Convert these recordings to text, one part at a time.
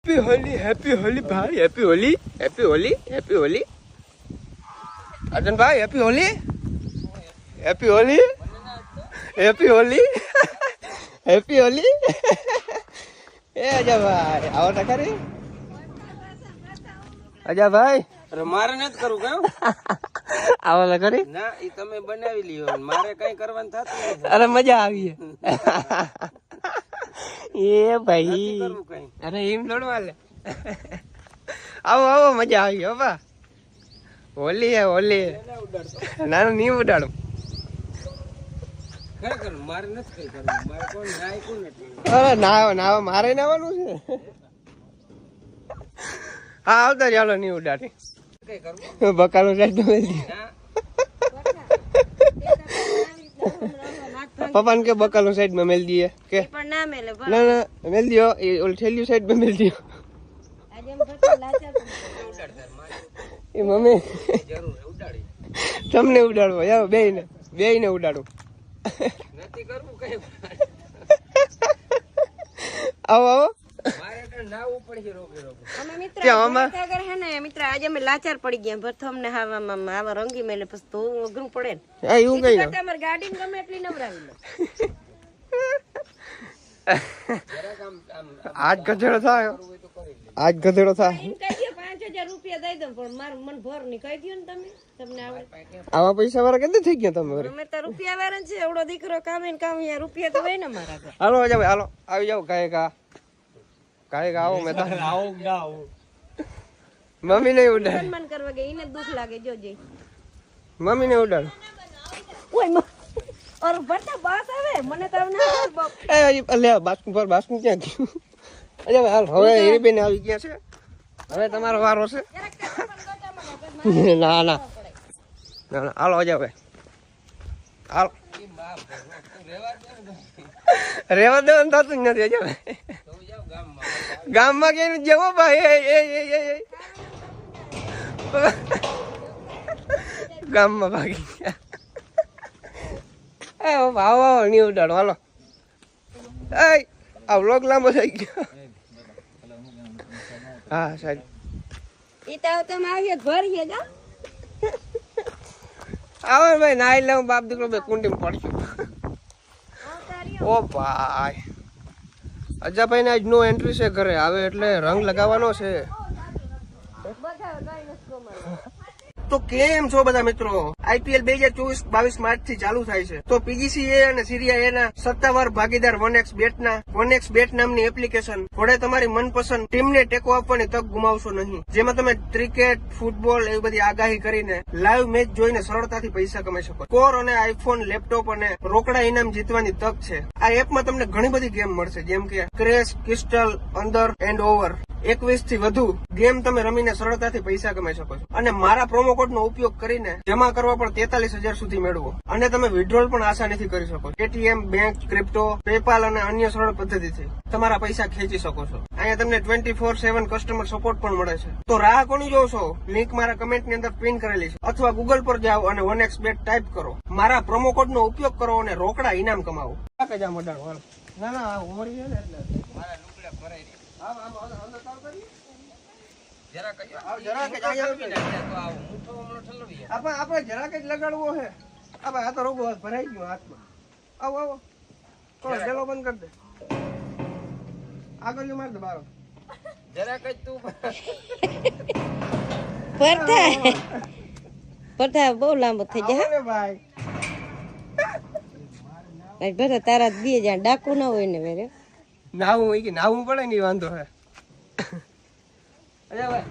Happy Holi भाई, happy Holi, happy Holi, happy Holi. Arjun भाई happy Holi, happy Holi, happy Holi, happy Holi. ए अजय भाई आओ तो खरी। अजय भाई अरे मारे न करूं क्या आओ तो खरी ना ई તમે બનાવી લ્યો મારે કઈ કરવાનું થાતું નથી अरे मजा આવી એ ભાઈ કરવું કઈ अरे એમ થોડું હાલે આવો આવો મજા આવી હો બા હોલી હે હોલી ના નહીં ઉડાડું ખરેખર મારે નથી કઈ કરવું મારે કોણ નાય કોણ નથી અરે નાવ નાવ મારે નાવાનું છે હા આવતા ચાલો નહીં ઉડાડી કઈ કરવું બકાલો સાઈડ पप्पा के बकालो साइड में मेल दिए के પણ ના મેલે ना ना मेल दियो ये ओल ठेलियो साइड में मेल दियो આજે એમ ભરતા લાચાર ए मम्मी જરૂર ઉડાડી તમને ઉડાડવો યાર બેયને ઉડાડું નથી કરવું કઈ આવો આવો મારે તો ના ઉપર છે રોકે રોકે અમે મિત્ર ક્યાં આમાં? અગર હે ને મિત્ર આજે અમે લાચાર પડી ગયા પ્રથમ ને આવા રંગી મેલે પછી તો અઘરું પડે ને આ એવું કઈ ના તમારી ગાડી ગમે એટલી નવરાવી લો જરાક આમ આજ ગધેડો થાય આજ ગધેડો થાય એમ કહી દો 5000 રૂપિયા દઈ દઉં પણ મારું મન ભર ની કહી દો ને તમે તમને આવડે આવા પૈસા વાળા કેટલે થઈ ગયા તમે વળી? અમે તો રૂપિયા વાળા છે એવડો દીકરો કામે ને કામ અહીંયા રૂપિયા તો હોય ને મારા ઘર હાલો અજય ભાઈ હાલો આવી જાઓ ગાયકા આવો મેં આવો ગાઓ મમ્મી ને ઉડાડ સન્માન કરવા ગઈ એને દુખ લાગે જોજે મમ્મી ને ઉડાડ ઓય ઓર ભરતા બાસ આવે મને તો ના બાપ એ લે બાસ્કું ક્યાં ગયું અજય ભાઈ હાલ હવે હીરીબેન આવી ગયા છે હવે તમારો વારો છે ના ના ના ના હાલો અજય ભાઈ હાલો રેવા દેવાનું થતું જ નથી અજય ભાઈ ગામમાં ક્યાંય જવો ભાઈ ગામમાં ભાગી ગયા આવો આવો નહીં ઉડાડો હાલો આ વ્લોગ લાંબો થઈ ગયો હા સાહેબ ઈ તો તમે આવીએ ભરીએ જા આવો ને ભાઈ નાઈ લઉં બાપ દીકરો બે કુંડીમાં પડશું ઓ ભાઈ અજાભાઈ ને આજ નો એન્ટ્રી છે ઘરે આવે એટલે રંગ લગાવવાનો છે તો કેમ છો બધા મિત્રો આઈપીએલ 2024-22 માર્ચ થી ચાલુ થાય છે તો પીજીસીએ અને સીરિયા એ ના સત્તાવાર ભાગીદાર 1xBet નામની એપ્લિકેશન વડે તમારી મનપસંદ ટીમને ટેકો આપવાની તક ગુમાવશો નહીં જેમાં તમે ક્રિકેટ ફૂટબોલ એવી બધી આગાહી કરીને લાઈવ મેચ જોઈને સરળતાથી પૈસા કમાઈ શકો સ્કોર અને આઈફોન લેપટોપ અને રોકડા ઇનામ જીતવાની તક છે આ એપમાં તમને ઘણી બધી ગેમ મળશે જેમ કે crash crystal under and over 21 થી વધુ ગેમ તમે રમીને સરળતાથી પૈસા કમાઈ શકો છો અને મારા પ્રોમો કોડ નો ઉપયોગ કરીને જમા કરવા પણ 43,000 સુધી મેળવો અને તમે વિડ્રોલ પણ આસાનીથી કરી શકો એટીએમ બેંક ક્રિપ્ટો પેપાલ અને અન્ય સરળ પદ્ધતિથી તમારા પૈસા ખેંચી શકો છો અહીંયા તમને 24/7 કસ્ટમર સપોર્ટ પણ મળે છે તો રાહ કોની જોવો છો લિંક મારા કમેન્ટ ની અંદર પિન કરેલી છે અથવા ગૂગલ પર જાઓ અને 1xBet ટાઈપ કરો મારા પ્રોમો કોડ નો ઉપયોગ કરો અને રોકડા ઇનામ કમાવો ના ના ઉમરી છે ને એટલે મારા લુગડા ભરાઈ આપડે જરાક જ લગાડવો છે આ તો રોગો ભરાઈ ગયો હાથમાં આવો આવો થોડો ગેલો બંધ કરી દે આગળ માર દે બારો જરાક જ તું ભરતા બહુ લાંબો થઈ જાય ભાઈ ભરતા તારા બે જ્યાં ડાકુ ના હોય ને વેરે નાવું પડે ની વાંધો હે અરે ભાઈ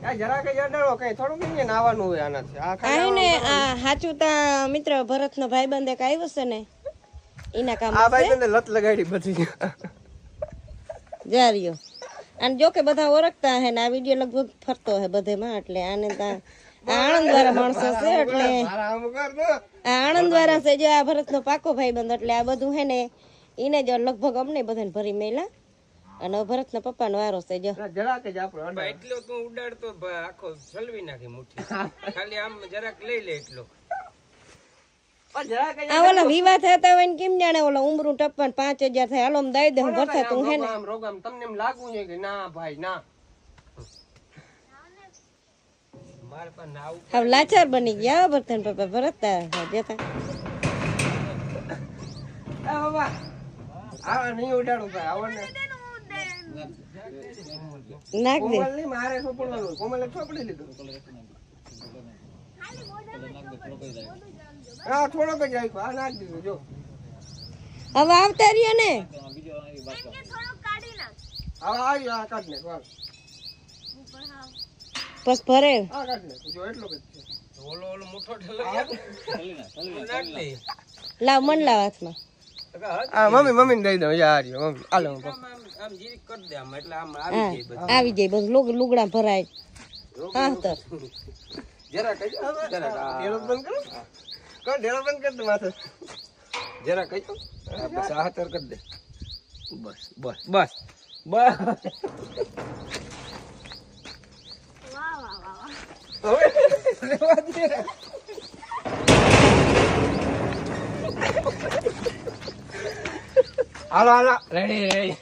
આ જરાક જ અડાડો કઈ થોડું કઈ નાવાનું હોય આનાથી આ આય ને આ હાચું તા મિત્ર ભરત નો ભાઈબંધ એક આવ્યો છે ને એના કામ આ ભાઈ તને લત લગાડી બધી જારિયો અને જો કે બધા ઓળખતા હે ને આ વિડિયો લગભગ ફરતો હે બધેમાં એટલે આને તા આણંદ વાળા માણસો છે એટલે આણંદ વાળા છે જો આ ભરત નો પાકો ભાઈબંધ એટલે આ બધું હે ને ઈને જો લગભગ અમને બધાને ભરી મેલા અને ભરત ના પપ્પા નો વારો છે જો જરાક જ આપણો એટલો તું ઉડાડતો આખો સલવી નાખી મુઠ્ઠી ખાલી આમ જરાક લઈ લે એટલો આ ઓલા વિવાહ થતા હોય ને કેમ જાણે ઓલા ઉમરું ટપ્પન 5000 થાય હાલો દઈ દે હું ભરતા તું હે ને રોગામ તમને એમ લાગવું છે કે ના ભાઈ ના મારે પણ નાવું હવે લાચાર બની ગયા ભરતા ને પપ્પા ભરતા જતા આ બાબા આ નહીં ઉડાડું ભાઈ આવો ને નાખ દે કોમલ નહીં મારે સોપડવાનું કોમલે ચોપડી લીધું હા થોડોક જ રાખ્યો આ નાખ દીધું જો હવે આવતા રહ્યો ને હવે આવી આ કાઢ ને વાળ બસ ભરે આ કાઢ ને જો એટલો જ છે ઓલો મોટો ઢેલો નાખ દે લાવ મન લાવ હાથમાં આ મમ્મી ને દઈ દઉં યાર મમ્મી આલો આમ જીરી કરી દે આમ એટલે આમ હા આવી જાય આવી જાય બધું લુગડા ભરાય હા તો જરા કઈ જરા ઢેલો બંધ કરો કોણ ઢેલો બંધ કર દે માથે જરા કઈ બસ આ હાથર કરી દે બસ બસ બસ બસ હવે લેવા દે હાલો હાલો રેડી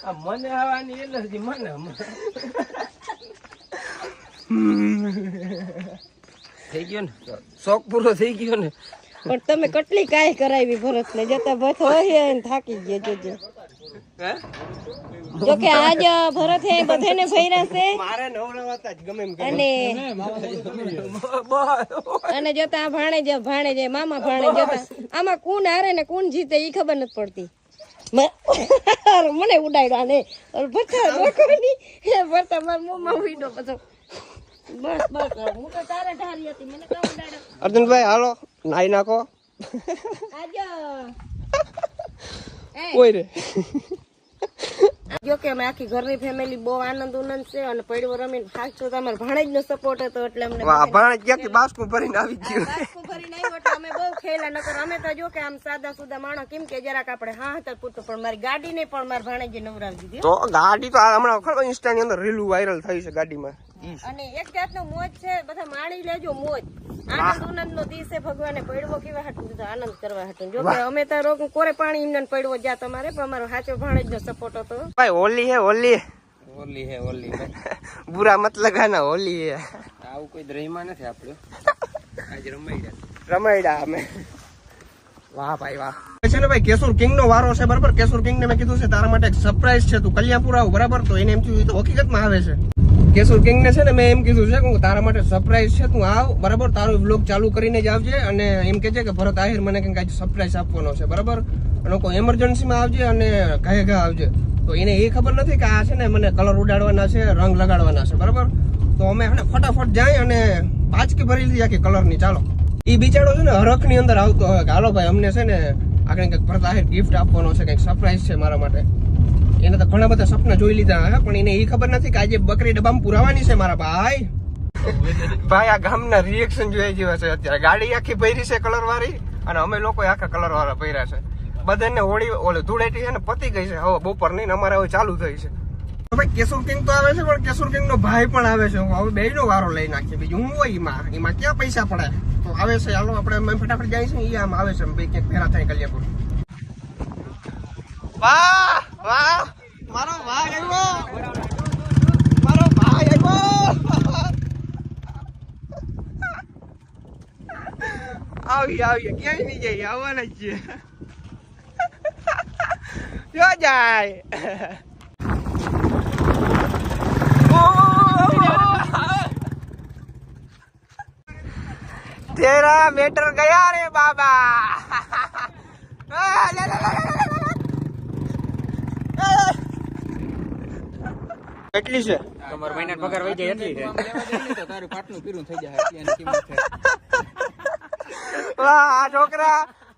આ મને આવવાની એલર્જી મને થઈ ગયો ને શોખ પૂરો થઈ ગયો ને પણ તમે કેટલી કાંઈ કરાવી ભરત ને જતા ભરત હોય ને થાકી ગયા જોજો હે જોકે આજ ભરત હે બધાને ભર્યા છે મારે નવરાવાતા જ ગમે એમ કરે. અને જતા ભાણે મામા ભાણે જતા આમાં કોણ હારે ને કોણ જીતે ઈ ખબર નથી પડતી મને ઉડાડ્યા ને ભરતા ભરતા મારા મોમાં ઉડ્યો બધો બસ બસ હું તો તારે ધારી હતી મને કાં ઉડાડ્યો અર્જુનભાઈ હાલો નાઈ નાખો આજ કોઈ રે જો કે અમે આખી ઘરની ફેમિલી બહુ આનંદ છે અને પડવો રમીને સાચો તમારે ભાણેજ નો સપોર્ટ હતો એટલે અમને વાહ ભાણે ક્યાંથી બાસ્કું ભરીને આવી ગયું બાસ્કુ ભરીને આવ્યો એટલે અમે બહુ ખેલા નકર અમે તો જો કે આમ સાદા સુદા માણસ કેમ કે જરાક આપણે હા હતા પૂરતું પણ મારી ગાડી ને પણ મારા ભાણેજે નવરાવી દીધી તો ગાડી તો આ હમણાં ખબર ઇન્સ્ટા ની અંદર રીલું વાયરલ થઈ છે ગાડીમાં અને એક જાતનો મોજ છે બધા માણી લેજો મોજ આનંદ નો દિવસે ભગવાને પડવો કેવા હાટું દીધો આનંદ કરવા હાટું જો કે અમે તો રોગ કોરે પાણી ઇન્ડન પડવો જ્યાં તમારે પણ અમારો સાચો ભાણેજ નો સપોર્ટ હતો ભાઈ હોલી હે હોલી ઓલી હે ઓલી બુરા મત લગાના હોલી હે આવું કોઈ દ્રહીમાં નથી આપણે આજે રમાડ્યા રમાયડા અમે વાહ ભાઈ વાહ છે ને ભાઈ કેશુર કિંગ નો વારો છે બરાબર કેશુર કિંગ ને મેં કીધું છે તારા માટે એક સરપ્રાઈઝ છે તું કલ્યાણપુર આવ બરાબર તો એને એમ થયું તો હકીકતમાં આવે છે કેશુર કિંગ ને છે ને મેં એમ કીધું છે કે તારા માટે સરપ્રાઈઝ છે તું આવ બરાબર તારો વ્લોગ ચાલુ કરીને જ આવજે અને એમ કે છે કે ભરત આહિર મને કંઈક આજે સરપ્રાઈઝ આપવાનો છે બરાબર અને કોઈ એમરજન્સીમાં આવજે અને ઘા આવજે તો એને એ ખબર નથી કે આ છે ને મને કલર ઉડાડવાના છે રંગ લગાડવાના છે બરાબર તો અમે ફટાફટ જાય અને પાચકી ભરી લીધી આખી કલરની ચાલો એ બિચારો છે ને હરખ ની અંદર આવતો હોય કે હાલો ભાઈ અમને છે ને આગળ કંઈક ભરત આહિર ગિફ્ટ આપવાનો છે કંઈક સરપ્રાઈઝ છે મારા માટે એને તો ઘણા બધા સપના જોઈ લીધા હે પણ એને એ ખબર નથી કે આજે બકરી ડબ્બામાં પુરાવાની છે મારા ભાઈ ભાઈ આ ગામના રિએક્શન જોઈ જેવા છે અત્યારે ગાડી આખી ભરી છે કલર વાળી અને અમે લોકો આખા કલર વાળા ભર્યા છે બધાને હોળી ઓલે ધૂળેટી છે ને પતી ગઈ છે હવે બપોર નહીં અમારે હવે ચાલુ થઈ છે ભાઈ કેશુર કિંગ તો આવે છે પણ કેશુર કિંગ નો ભાઈ પણ આવે છે હવે બે નો વારો લઈ નાખીએ બીજું હું હોય એમાં ક્યાં પૈસા પડે તો આવે છે હાલો આપણે ફટાફટ જાય છે એ આમ આવે છે બે ક્યાંક ફેરા થાય કલ્યાપુર વાહ વાહ મારો ભાઈ આવ્યો મારો ભાઈ આવ્યો આવીએ ક્યાંય નહીં જાય આવવાના જ છીએ જો જાય तेरा मीटर गया रे बाबा કેટલી છે તમારો મહિના પગાર વઈ જાય એટલી છે તો તારું પાટલું પીરું થઈ જાય એની કિંમત છે વાહ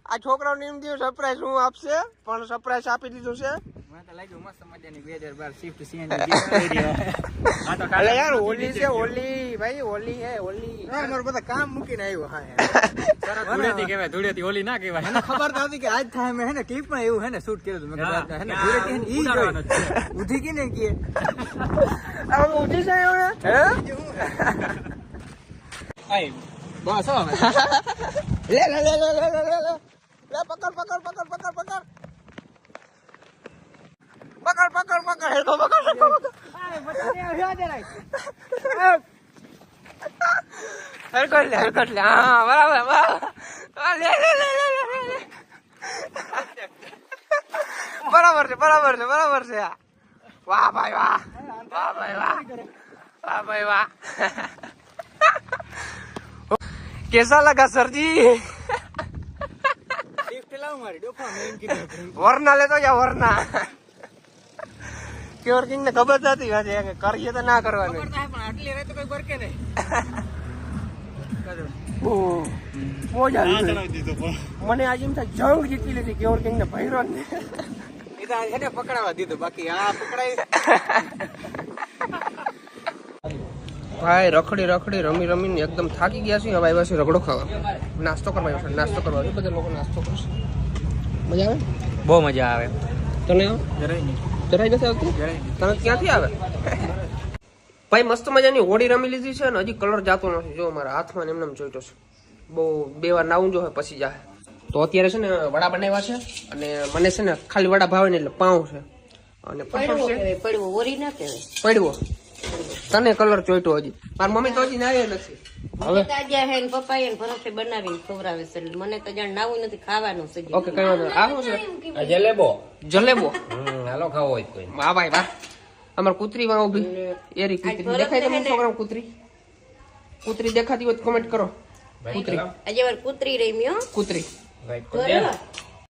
આ છોકરાને એમ થયું સરપ્રાઈઝ હું આપશે પણ સરપ્રાઈઝ આપી દીધું છે મને તો લાગ્યું મસ્ત મજાની 2012 શિફ્ટ સીએનજી ગિફ્ટ કરી રહ્યા આ તો અલે યાર હોલી છે હોલી ભાઈ હોલી હે હોલી મારું બધા કામ મૂકીને આવ્યો હા ધૂળેટી કહેવાય ધૂળેટી હોલી ના કહેવાય મને ખબર તો હતી કે આજ થાય મેં હે ને ક્લિપ માં એવું હે ને શૂટ કર્યું હતું મેં કીધું હે ને ધૂળેટી હે ને ઈ જોઈ ઉધી કે ને કે આ ઉઠી જાય હે આય બસ હો હવે. લે લે લે લે લે લે લે લે પકડ પકડ પકડ પકડ પકડ પકડ પકડ પકડ હેડો પકડ આય બતાને આવ્યા દે રાઈ. હરકટ લે હા બરાબર બરાબર લે લે લે લે લે બરાબર છે બરાબર છે બરાબર છે વાહ ભાઈ વાહ વાહ ભાઈ વાહ વાહ ભાઈ વાહ कैसा लगा सर जी લિફ્ટ લાવ મારી ડોફા મેં એમ કીધું. वरना ले तो या वरना क्योर किंग ने खबर थी આજે કે કરીએ તો ના કરવાનું ખબર થાય પણ આટલી રહે તો કોઈ બરકે નહીં. બહુ મોજા મને આજે એમ થાય જંગ જીતી લીધી ક્યોર કિંગ ને ભૈરો ને એ તો આ એને પકડાવા દીધું બાકી આ પકડાય. ભાઈ રખડી રખડી રમી રમીને એકદમ થાકી ગયા છે. હવે આવ્યા છે રગડો ખાવા, નાસ્તો કરવા આવ્યો છે. નાસ્તો કરવા આવ્યો, બધા લોકો નાસ્તો કરશે. મજા આવે? બહુ મજા આવે. તને આવે? જરાય નહીં. જરાય નથી આવતી? તને ક્યાંથી આવે? ભાઈ મસ્ત મજાની હોળી રમી લીધી છે અને હજી કલર જાતો નથી. જો મારા હાથમાં એમને ચોઈટો છે. બહુ બે વાર નાવું જો પછી જાય. તો અત્યારે છે ને વડા બનાવ્યા છે અને મને છે ને ખાલી વડા ભાવે ને એટલે પાઉં છે અને પડવો ઓરી ના કહેવાય. પડવો. તને કલર ચોઈટો હજી. મારી મમ્મી તો હજી નાય નથી. હવે તાજા હે ને પપ્પા ને ભરોસે બનાવીને ખવડાવે છે. મને તો જાણ નાવું નથી, ખાવાનું છે. ઓકે કઈ વાંધો નહીં. આ શું છે? જલેબો. જલેબો. હાલો ખાવો હોય કોઈ. વાહ ભાઈ વાહ. અમાર કૂતરી માં ઉભી એરી કૂતરી દેખાય તમને છોકરા કૂતરી? કૂતરી દેખાતી હોય તો કમેન્ટ કરો. કૂતરી આજે વાર કૂતરી રમી હો. કૂતરી જોયો?